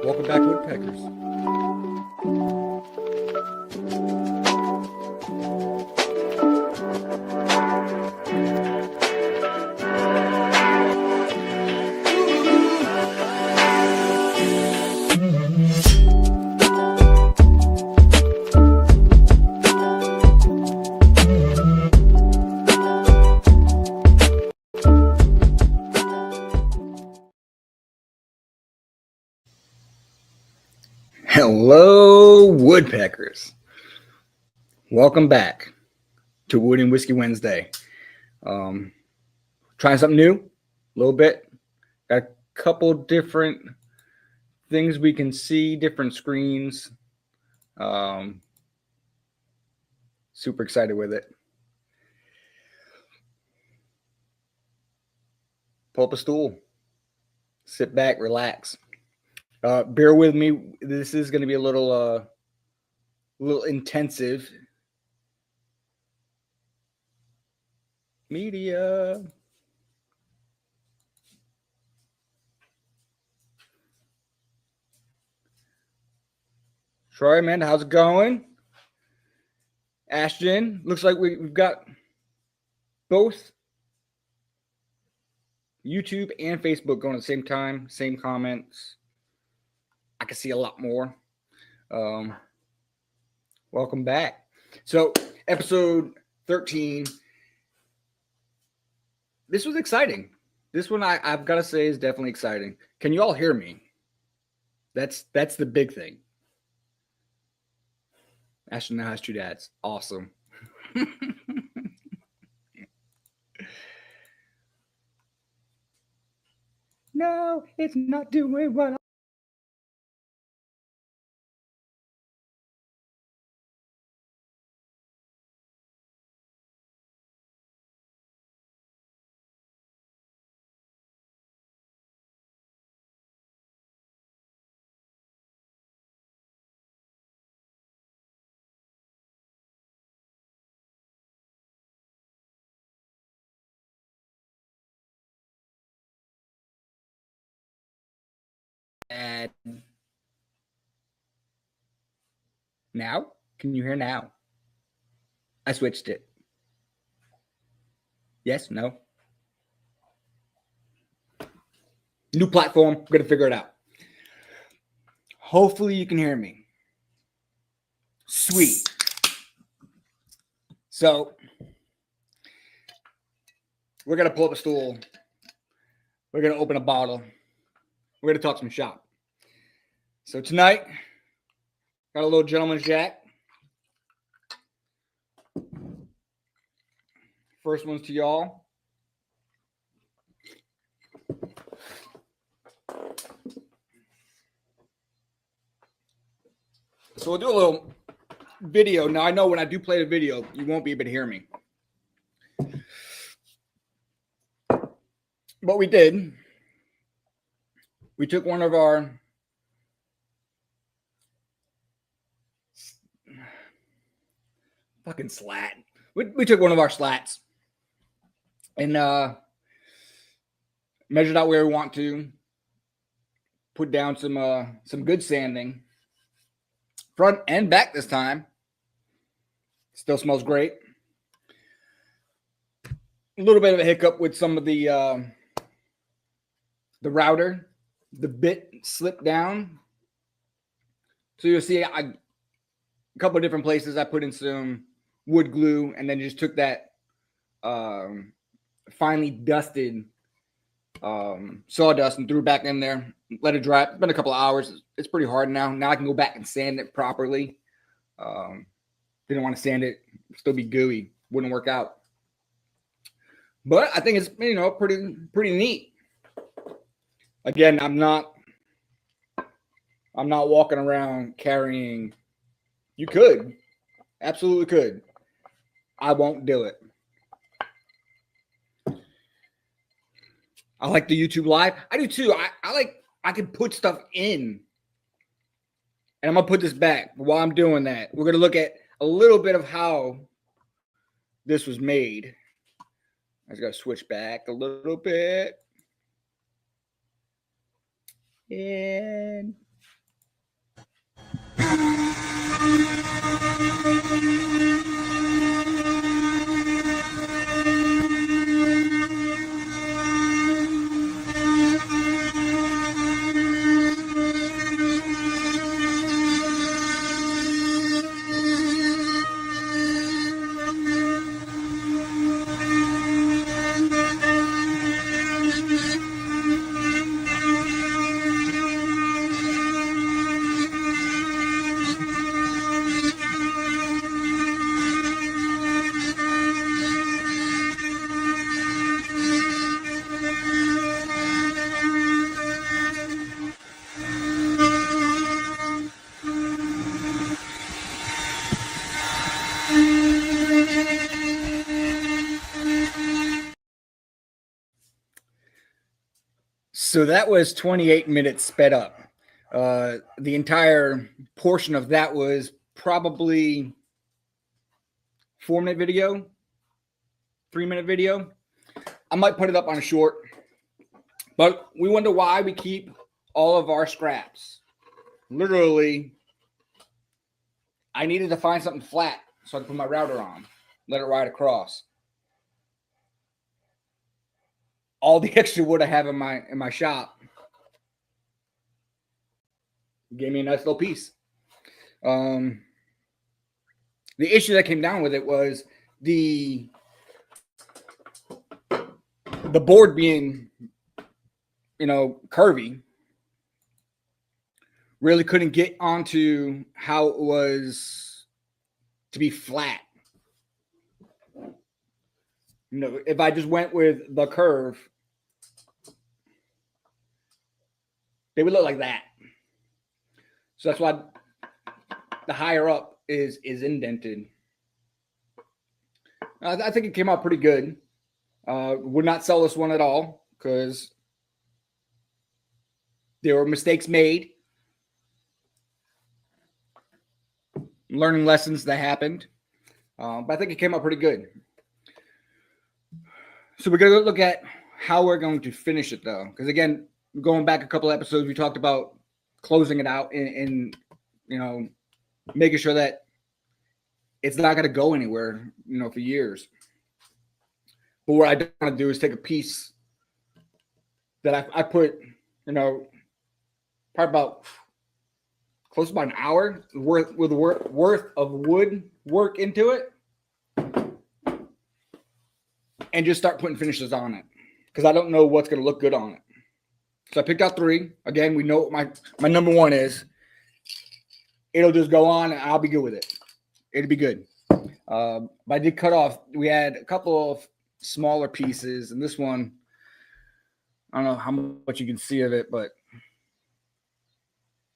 Welcome back, woodpeckers. Hello, woodpeckers. Welcome back to Wood and Whiskey Wednesday. Trying something new, a little bit. Got a couple different things we can see, different screens. Super excited with it. Pull up a stool, sit back, relax. Bear with me. This is going to be a little intensive. Media. Troy, man, how's it going? Ashton, looks like we've got both YouTube and Facebook going at the same time, same comments. I can see a lot more. Welcome back. So, episode 13. This was exciting. This one I've got to say is definitely exciting. Can you all hear me? That's the big thing. Ashton now has two dads. Awesome. No, it's not doing what dad. Now? Can you hear now? I switched it. Yes, no. New platform. We're going to figure it out. Hopefully you can hear me. Sweet. So, we're going to pull up a stool. We're going to open a bottle. We're going to talk some shop. So tonight, got a little gentleman's jack. First one's to y'all. So we'll do a little video. Now, I know when I do play the video, you won't be able to hear me. But we did. We took one of our fucking slat. We took one of our slats and measured out where we want to. Put down some good sanding. Front and back this time. Still smells great. A little bit of a hiccup with some of the router. The bit slipped down. So you'll see a couple of different places I put in some wood glue and then just took that finely dusted sawdust and threw it back in there. Let it dry. It's been a couple of hours. It's pretty hard now. Now I can go back and sand it properly. Didn't want to sand it. Still be gooey. Wouldn't work out. But I think it's pretty neat. Again, I'm not walking around carrying. You could. Absolutely could. I won't do it. I like the YouTube live. I do too. I can put stuff in. And I'm going to put this back. While I'm doing that, we're going to look at a little bit of how this was made. I just got to switch back a little bit. And So that was 28 minutes sped up. The entire portion of that was probably 4-minute video, 3-minute video. I might put it up on a short, but we wonder why we keep all of our scraps. Literally, I needed to find something flat so I could put my router on, let it ride across. All the extra wood I have in my shop gave me a nice little piece. The issue that came down with it was the board being, curvy. Really couldn't get onto how it was to be flat. If I just went with the curve, they would look like that. So that's why the higher up is indented. I think it came out pretty good. Would not sell this one at all because there were mistakes made, learning lessons that happened. But I think it came out pretty good. So we're going to look at how we're going to finish it, though. Because, again, going back a couple episodes, we talked about closing it out and making sure that it's not going to go anywhere, for years. But what I don't want to do is take a piece that I put, probably about close to about an hour worth of wood work into it, and just start putting finishes on it because I don't know what's going to look good on it. So I picked out 3. Again, we know what my number 1 is. It'll just go on, and I'll be good with it. It'll be good. But I did cut off. We had a couple of smaller pieces, and this one, I don't know how much you can see of it, but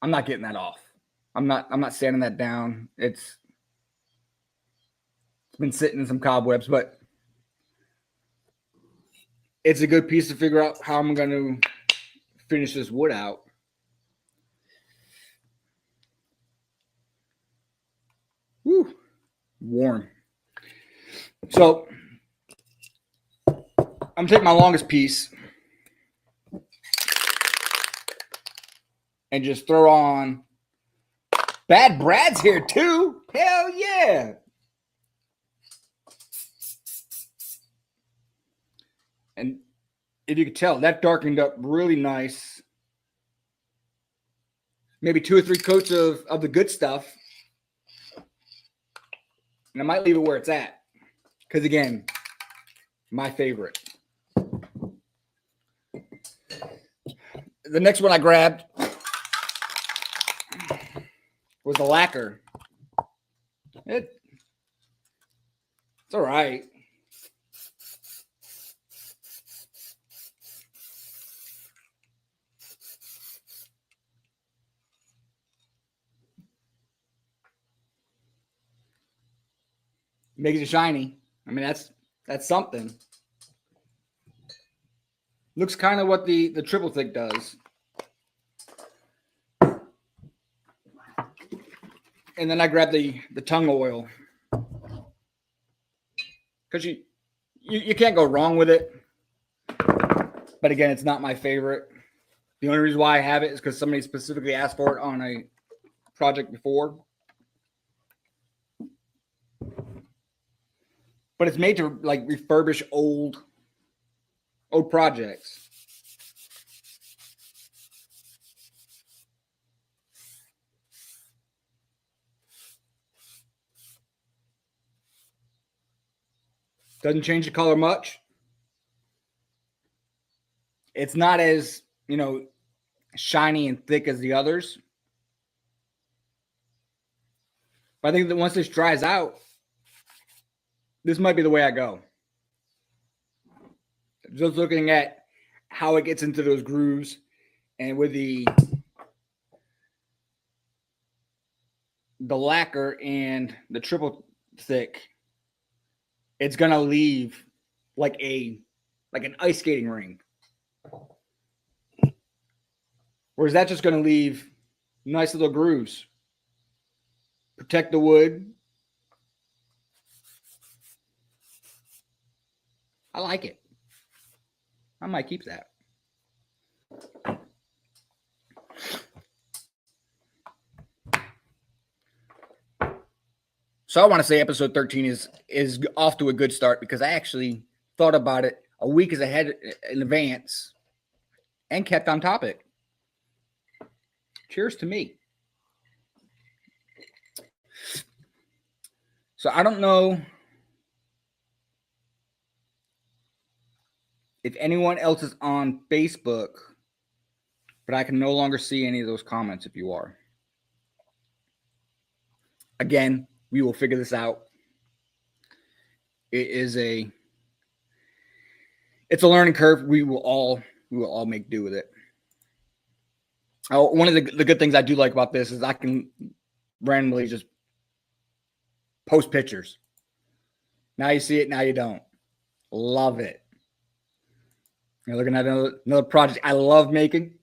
I'm not getting that off. I'm not sanding that down. It's been sitting in some cobwebs, but it's a good piece to figure out how I'm going to finish this wood out. Woo, warm. So I'm going to take my longest piece and just throw on. Bad Brad's here too. Hell yeah. And if you could tell, that darkened up really nice. Maybe 2 or 3 coats of the good stuff. And I might leave it where it's at. Because, again, my favorite. The next one I grabbed was the lacquer. It's all right. Makes it shiny. I mean, that's something. Looks kind of what the triple thick does. And then I grabbed the tung oil. Because you can't go wrong with it. But again, it's not my favorite. The only reason why I have it is because somebody specifically asked for it on a project before. But it's made to like refurbish old projects. Doesn't change the color much. It's not as, shiny and thick as the others. But I think that once this dries out, this might be the way I go. Just looking at how it gets into those grooves and with the lacquer and the triple thick, it's going to leave like an ice skating ring. Or is that just going to leave nice little grooves? Protect the wood. I like it. I might keep that. So I want to say episode 13 is off to a good start because I actually thought about it a week ahead in advance and kept on topic. Cheers to me. So I don't know if anyone else is on Facebook, but I can no longer see any of those comments if you are. Again, we will figure this out. It's a learning curve. We will all make do with it. Oh, one of the good things I do like about this is I can randomly just post pictures. Now you see it, now you don't. Love it. You're looking at another project I love making.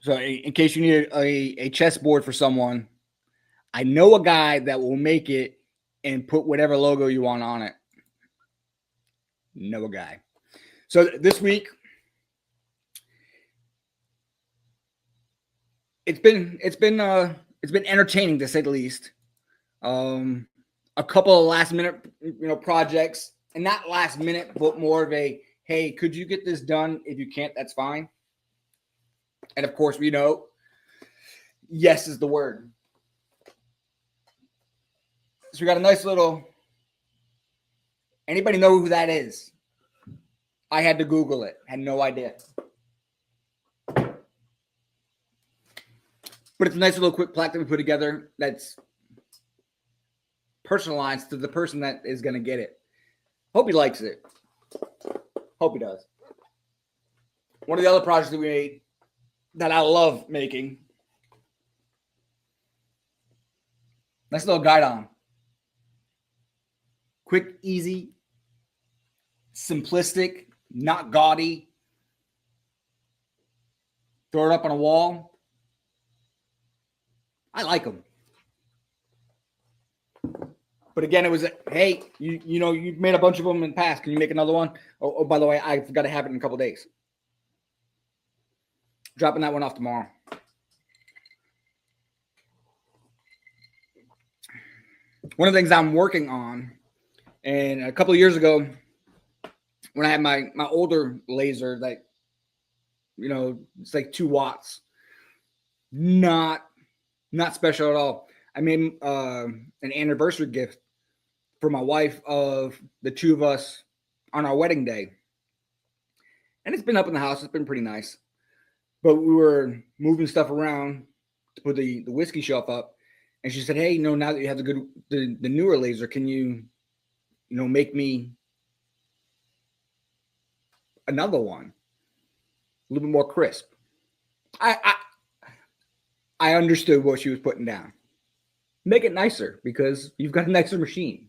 So in case you need a chessboard for someone, I know a guy that will make it and put whatever logo you want on it. Know a guy. So this week, it's been entertaining to say the least. A couple of last minute projects, and not last minute, but more of a hey, could you get this done? If you can't, that's fine. And of course, we know yes is the word. So we got a nice little. Anybody know who that is? I had to Google it. Had no idea. But it's a nice little quick plaque that we put together that's personalized to the person that is going to get it. Hope he likes it. Hope he does. One of the other projects that we made that I love making. Nice little guide on. Quick, easy, simplistic, not gaudy. Throw it up on a wall. I like them. But again, it was, hey, you've made a bunch of them in the past. Can you make another one? Oh, by the way, I've got to have it in a couple of days. Dropping that one off tomorrow. One of the things I'm working on, and a couple of years ago, when I had my older laser that, it's like 2 watts, not special at all. I made an anniversary gift for my wife of the 2 of us on our wedding day. And it's been up in the house. It's been pretty nice. But we were moving stuff around to put the whiskey shelf up. And she said, hey, now that you have the newer laser, can you, make me another one? A little bit more crisp. I understood what she was putting down. Make it nicer because you've got a nicer machine.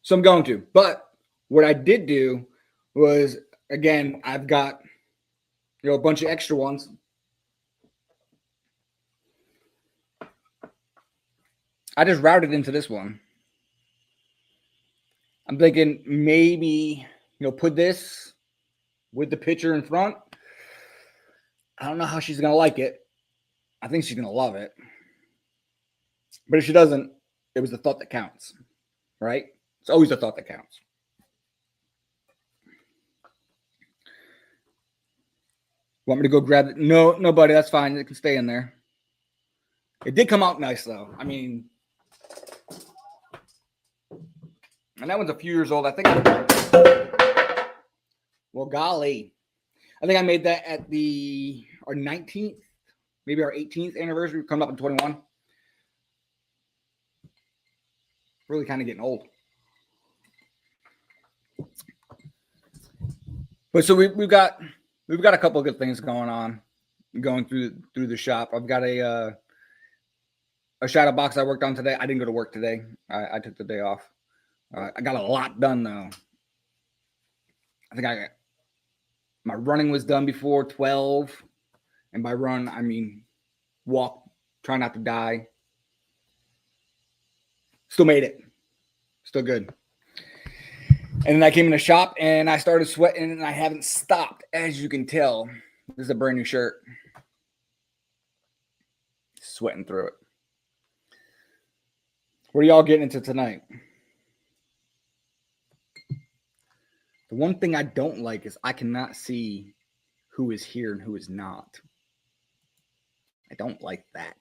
So I'm going to. But what I did do was, again, I've got a bunch of extra ones. I just routed into this one. I'm thinking maybe, put this with the picture in front. I don't know how she's going to like it. I think she's going to love it. But if she doesn't, it was the thought that counts, right? It's always the thought that counts. Want me to go grab it? No, buddy, that's fine. It can stay in there. It did come out nice, though. I mean, and that one's a few years old. I think. Well, golly. I think I made that at our 19th, maybe our 18th anniversary. Coming up in 21. Really kind of getting old. But so we've got a couple of good things going on, going through the shop. I've got a shadow box I worked on today. I didn't go to work today. I took the day off. I got a lot done though. I think my running was done before 12. And by run, I mean walk, try not to die. Still made it. Still good. And then I came in the shop and I started sweating and I haven't stopped. As you can tell, this is a brand new shirt. Sweating through it. What are y'all getting into tonight? The one thing I don't like is I cannot see who is here and who is not. I don't like that.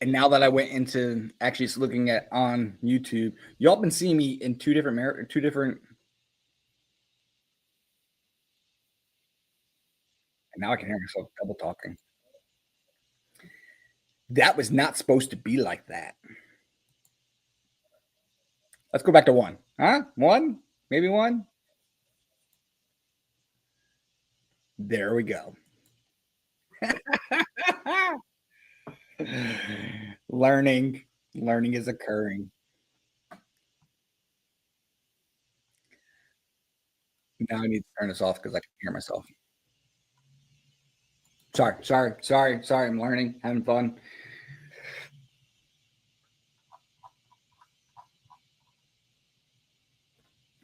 And now that I went into actually looking at on YouTube, y'all been seeing me in two different. And now I can hear myself double talking. That was not supposed to be like that. Let's go back to one. Huh? One? Maybe one? There we go. Learning is occurring. Now I need to turn this off because I can hear myself. Sorry. I'm learning, having fun.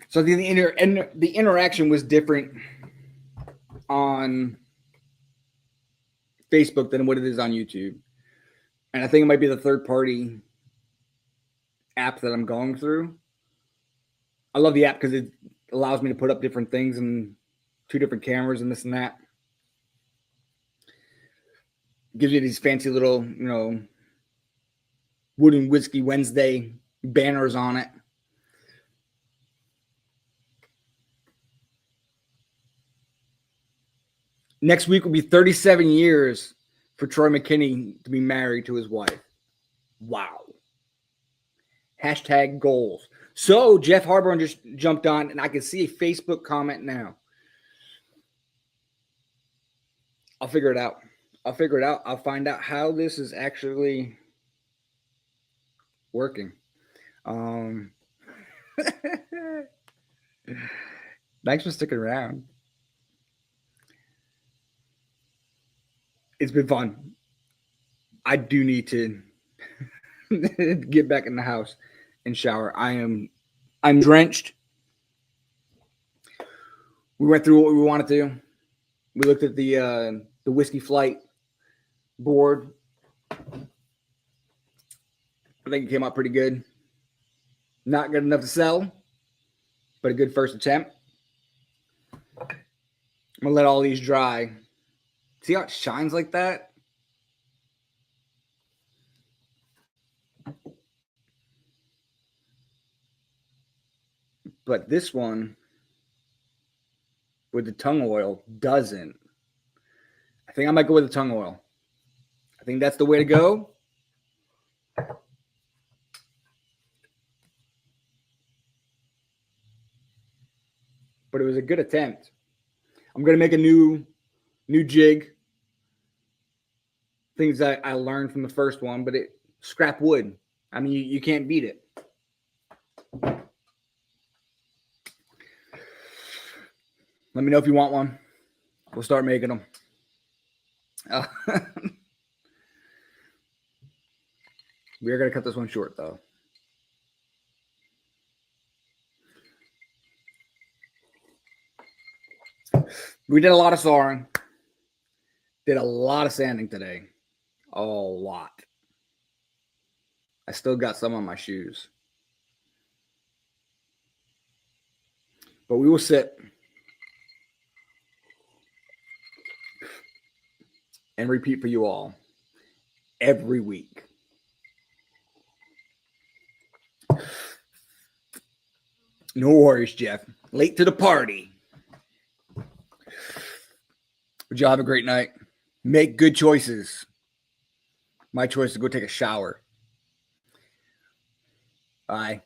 So the interaction was different on Facebook than what it is on YouTube. And I think it might be the third party app that I'm going through. I love the app because it allows me to put up different things and two different cameras and this and that. It gives you these fancy little, Wooden Whiskey Wednesday banners on it. Next week will be 37 years for Troy McKinney to be married to his wife. Wow. Hashtag goals. So Jeff Harborn just jumped on, and I can see a Facebook comment now. I'll figure it out. I'll find out how this is actually working. Thanks for sticking around. It's been fun. I do need to get back in the house and shower. I'm drenched. We went through what we wanted to. We looked at the whiskey flight board. I think it came out pretty good. Not good enough to sell, but a good first attempt. I'm gonna let all these dry. See how it shines like that? But this one with the tongue oil doesn't. I think I might go with the tongue oil. I think that's the way to go. But it was a good attempt. I'm going to make a new jig. Things that I learned from the first one, but scrap wood. I mean, you can't beat it. Let me know if you want one. We'll start making them. We're going to cut this one short, though. We did a lot of sawing. Did a lot of sanding today. A lot. I still got some on my shoes. But we will sit and repeat for you all every week. No worries, Jeff. Late to the party. Would y'all have a great night? Make good choices. My choice is to go take a shower. Bye.